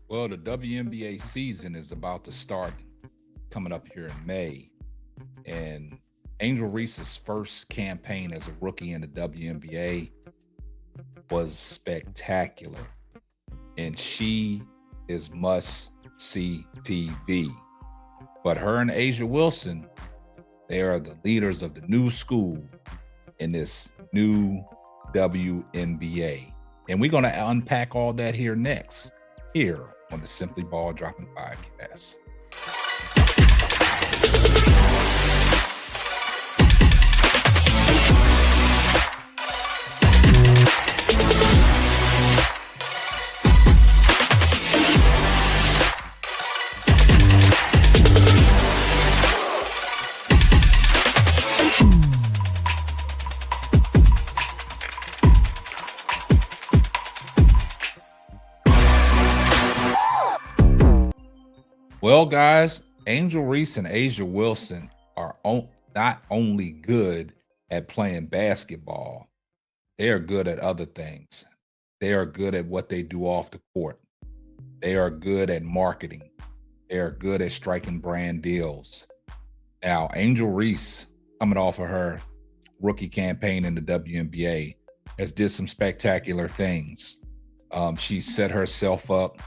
Well, the WNBA season is about to start coming up here in May. And Angel Reese's first campaign as a rookie in the WNBA was spectacular. And she is must see TV. But her and Asia Wilson, they are the leaders of the new school in this new WNBA. And we're going to unpack all that here next, here on the Simply Ball Dropping Podcast. Well, guys, Angel Reese and Asia Wilson are not only good at playing basketball, they are good at other things. They are good at what they do off the court. They are good at marketing. They are good at striking brand deals. Now, Angel Reese, coming off of her rookie campaign in the WNBA, has did some spectacular things. She set herself up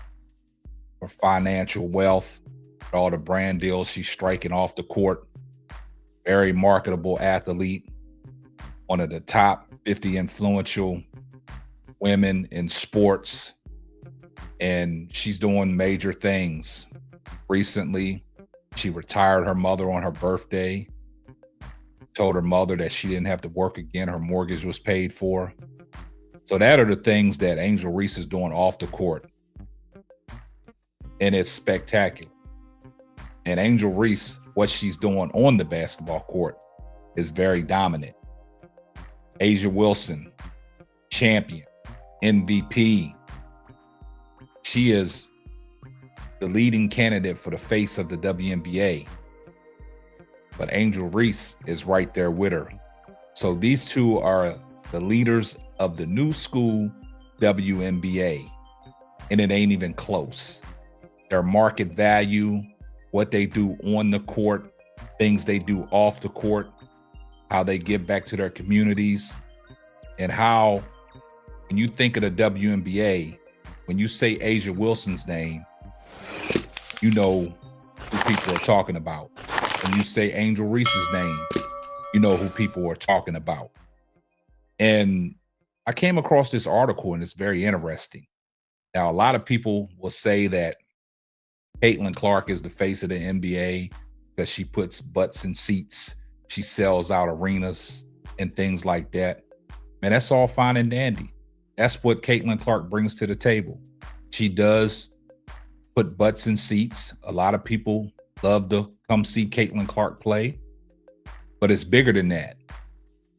for financial wealth, all the brand deals she's striking off the court. Very marketable athlete, one of the top 50 influential women in sports, and she's doing major things. Recently, she retired her mother on her birthday, told her mother that she didn't have to work again, her mortgage was paid for. So that are the things that Angel Reese is doing off the court. And it's spectacular. And Angel Reese, what she's doing on the basketball court is very dominant. Asia Wilson, champion, MVP. She is the leading candidate for the face of the WNBA. But Angel Reese is right there with her. So these two are the leaders of the new school WNBA. And it ain't even close. Their market value, what they do on the court, things they do off the court, how they give back to their communities, and how, when you think of the WNBA, when you say Asia Wilson's name, you know who people are talking about. When you say Angel Reese's name, you know who people are talking about. And I came across this article, and it's very interesting. Now, a lot of people will say that Caitlin Clark is the face of the NBA because she puts butts in seats. She sells out arenas and things like that. Man, that's all fine and dandy. That's what Caitlin Clark brings to the table. She does put butts in seats. A lot of people love to come see Caitlin Clark play, but it's bigger than that.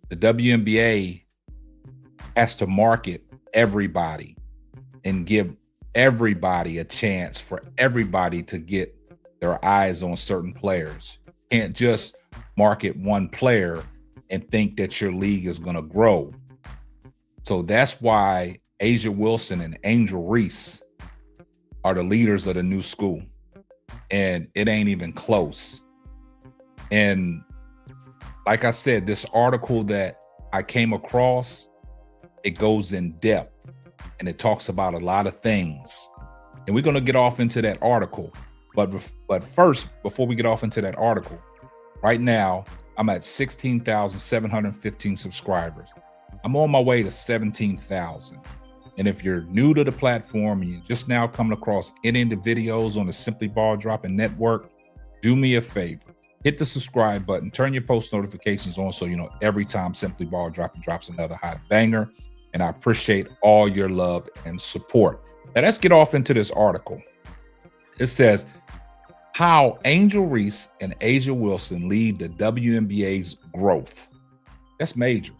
The WNBA has to market everybody and give everybody a chance for everybody to get their eyes on certain players. You can't just market one player and think that your league is going to grow. So that's why Asia Wilson and Angel Reese are the leaders of the new school. And it ain't even close. And like I said, this article that I came across, it goes in depth. And it talks about a lot of things. And we're going to get off into that article. But first, before we get off into that article, right now, I'm at 16,715 subscribers. I'm on my way to 17,000. And if you're new to the platform and you're just now coming across any of the videos on the Simply Ball Dropping Network, do me a favor. Hit the subscribe button, turn your post notifications on so you know every time Simply Ball Dropping drops another hot banger. And I appreciate all your love and support. Now let's get off into this article. It says, how Angel Reese and Asia Wilson lead the WNBA's growth. That's major.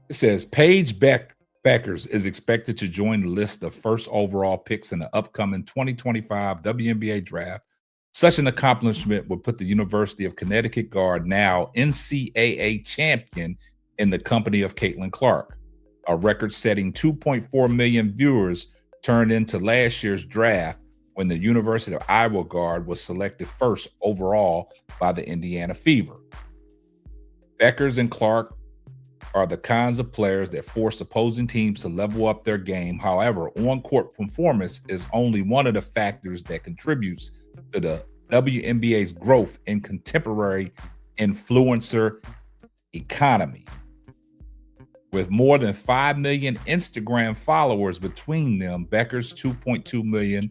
It says, Paige Beckers is expected to join the list of first overall picks in the upcoming 2025 WNBA draft. Such an accomplishment would put the University of Connecticut guard, now NCAA champion, in the company of Caitlin Clark. A record-setting 2.4 million viewers turned into last year's draft when the University of Iowa guard was selected first overall by the Indiana Fever. Beckers and Clark are the kinds of players that force opposing teams to level up their game. However, on-court performance is only one of the factors that contributes to the WNBA's growth in contemporary influencer economy. With more than 5 million Instagram followers between them, Beckers 2.2 million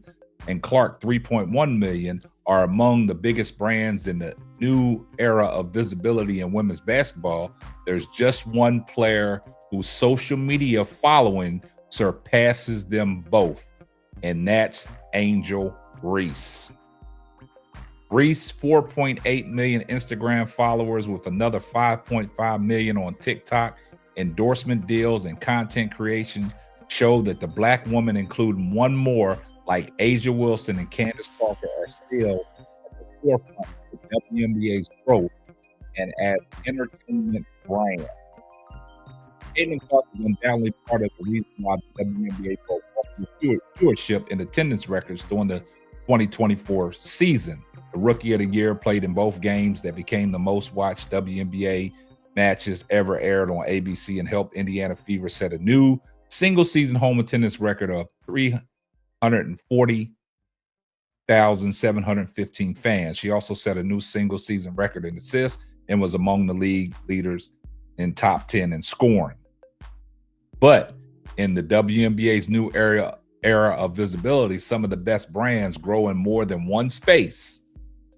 and Clark 3.1 million are among the biggest brands in the new era of visibility in women's basketball. There's just one player whose social media following surpasses them both, and that's Angel Reese. Reese, 4.8 million Instagram followers with another 5.5 million on TikTok. Endorsement deals and content creation show that the Black woman, including one more like A'ja Wilson and Candace Parker, are still at the forefront of the WNBA's growth and as entertainment brand. Caitlin Clark is undoubtedly part of the reason why the WNBA broke viewership and attendance records during the 2024 season. The Rookie of the Year played in both games that became the most watched WNBA matches ever aired on ABC and helped Indiana Fever set a new single-season home attendance record of 340,715 fans. She also set a new single-season record in assists and was among the league leaders in top 10 in scoring. But in the WNBA's new era of visibility, some of the best brands grow in more than one space.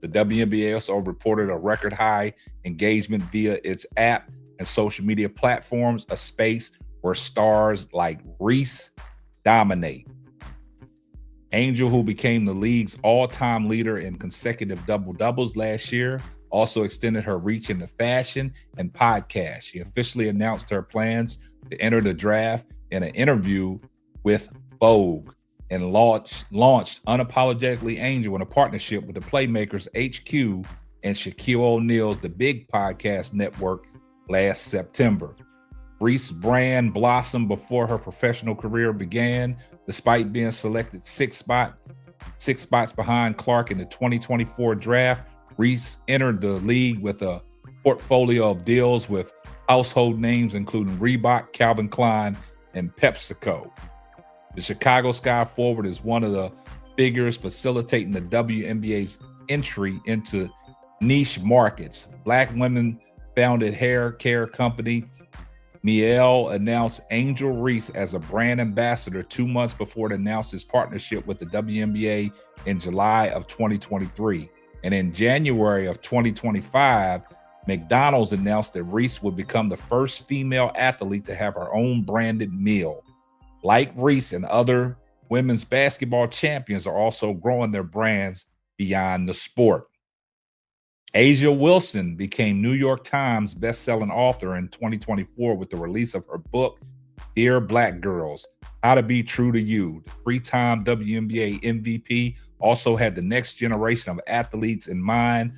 The WNBA also reported a record high engagement via its app and social media platforms, a space where stars like Reese dominate. Angel, who became the league's all-time leader in consecutive double-doubles last year, also extended her reach into fashion and podcast. She officially announced her plans to enter the draft in an interview with Vogue and launched Unapologetically Angel in a partnership with the Playmakers HQ and Shaquille O'Neal's The Big Podcast Network last September. Reese's brand blossomed before her professional career began. Despite being selected six spots behind Clark in the 2024 draft, Reese entered the league with a portfolio of deals with household names including Reebok, Calvin Klein, and PepsiCo. The Chicago Sky forward is one of the figures facilitating the WNBA's entry into niche markets. Black women-founded hair care company Miele announced Angel Reese as a brand ambassador 2 months before it announced its partnership with the WNBA in July of 2023. And in January of 2025, McDonald's announced that Reese would become the first female athlete to have her own branded meal. Like Reese and other women's basketball champions are also growing their brands beyond the sport. A'ja Wilson became New York Times best-selling author in 2024 with the release of her book, Dear Black Girls, How to Be True to You. The three-time WNBA MVP also had the next generation of athletes in mind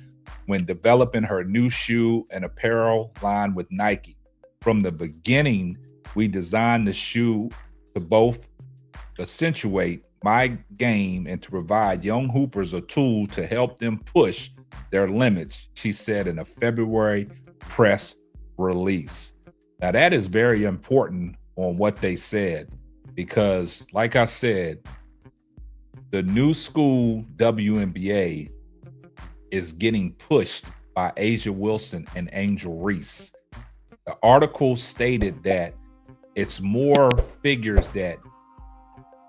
when developing her new shoe and apparel line with Nike. From the beginning, we designed the shoe to both accentuate my game and to provide young hoopers a tool to help them push their limits, she said in a February press release. Now, that is very important on what they said, because like I said, the new school WNBA is getting pushed by A'ja Wilson and Angel Reese. The article stated that it's more figures that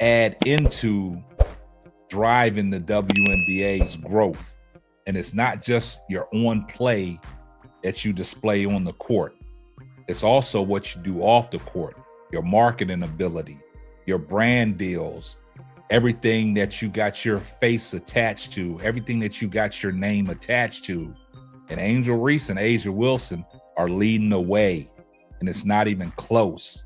add into driving the WNBA's growth. And it's not just your on play that you display on the court. It's also what you do off the court, your marketing ability, your brand deals, everything that you got your face attached to, everything that you got your name attached to. And Angel Reese and A'ja Wilson are leading the way, and it's not even close.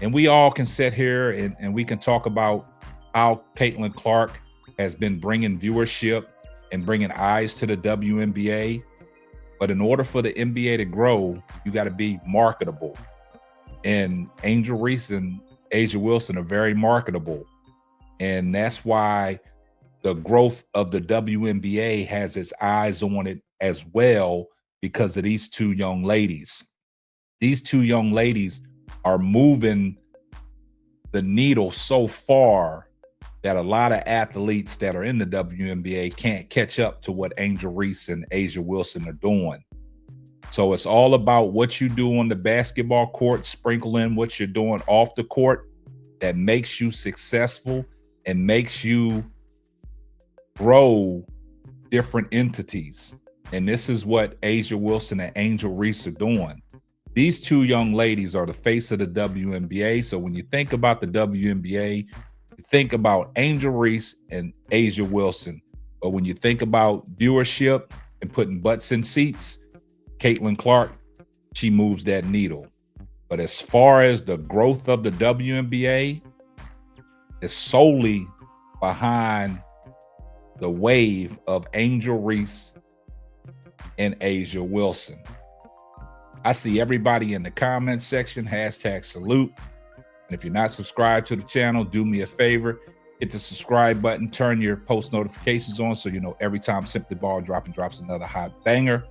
And we all can sit here and we can talk about how Caitlin Clark has been bringing viewership and bringing eyes to the WNBA. But in order for the NBA to grow, you got to be marketable. And Angel Reese and A'ja Wilson are very marketable. And that's why the growth of the WNBA has its eyes on it as well, because of these two young ladies. These two young ladies are moving the needle so far that a lot of athletes that are in the WNBA can't catch up to what Angel Reese and A'ja Wilson are doing. So it's all about what you do on the basketball court, sprinkle in what you're doing off the court that makes you successful and makes you grow different entities. And this is what A'ja Wilson and Angel Reese are doing. These two young ladies are the face of the WNBA. So when you think about the WNBA, you think about Angel Reese and A'ja Wilson. But when you think about viewership and putting butts in seats, Caitlin Clark, she moves that needle. But as far as the growth of the WNBA, it's solely behind the wave of Angel Reese and A'ja Wilson. I see everybody in the comments section, #salute. And if you're not subscribed to the channel, do me a favor, hit the subscribe button, turn your post notifications on so you know every time Simply Ball drops another hot banger.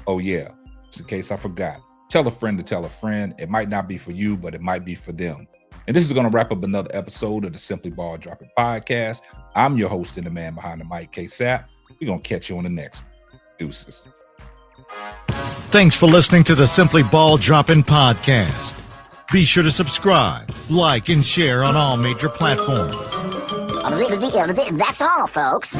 Oh yeah, just in case I forgot. Tell a friend to tell a friend. It might not be for you, but it might be for them. And this is going to wrap up another episode of the Simply Ball Dropping Podcast. I'm your host and the man behind the mic, K-Sap. We're going to catch you on the next one. Deuces. Thanks for listening to the Simply Ball Dropping Podcast. Be sure to subscribe, like, and share on all major platforms. That's all, folks.